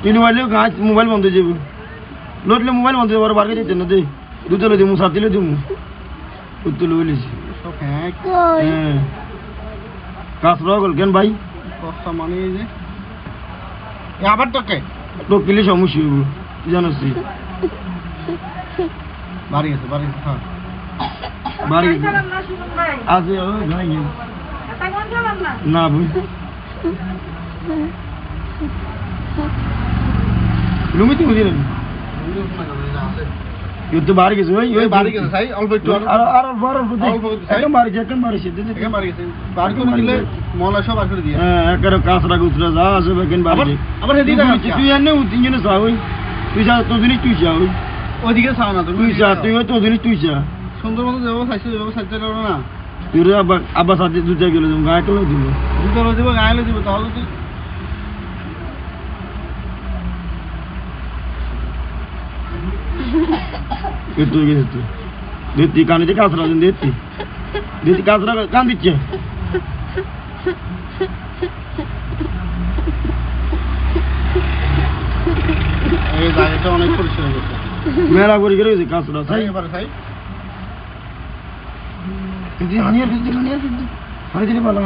তুই মোবাইলে গাছ মোবাইল বন্ধ হয়ে যাবো লড়লে মোবাইল বন্ধ হয়ে যাবো বার যেতে না দে দুটো লো দিমু সাত দিলে দিমু উত্তর বলিস হ্যাঁ কাজ রগল কেন ভাই মানে এই যে আবার তোকে টোকিলে সমস্যা হইব তুই জানিস বাড়ি গেছে হ্যাঁ বাড়ি গেছে আছে ভাই না বই লুমিতে বুঝি না ইউ তো বাড়ি গেছে ওই বাড়ি গেছে ভাই অল্প একটু আর বড় একদম বাড়ি গেছে বাড়ি গেছে বাড়ি করে দিলে মলা সব আসলে দিয়ে হ্যাঁ একারে কাঁচরা গুছরা যা আছে বেকেন বাড়ি আবার হেদি তুই এনে তিনজনে যা ওই তুই যা তোর জিনিস তুই যা ওই ওইদিকে চাও না তুই যা তুই ওই তোর জিনিস তুই যা সুন্দর মতো যাবো সাইতে পারবো না তুই রে আব্বা সাথে দুটা গেলে গায়ে কেন দিব দুটো দিব গায়ে দিব তাহলে তুই তুই গেছিস তুই দেখতি কানিতে কাঁচরা দেখতি দেখতি কাঁচরা কান দিচ্ছে এই জায়গাটা অনেক পরিষ্কার হয়ে গেছে মেলা করে গেছে কাঁচরা তাই ভাই কিন্তু হানিয়ার কিন্তু হানি দিলে ভালো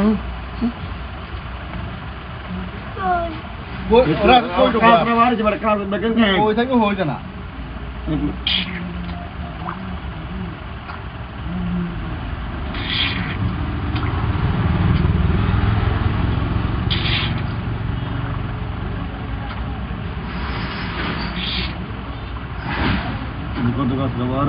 কাঁচরা মারছে মানে কাঁচরা বেকেন ওই থেকে হইছে না কত কাঁচরা বার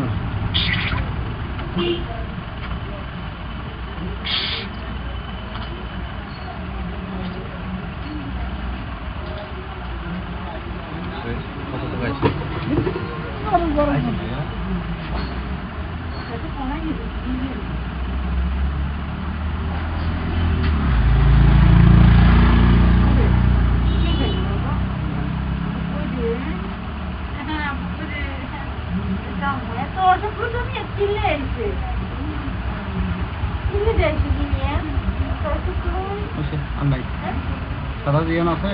সাদা দিয়ে আছে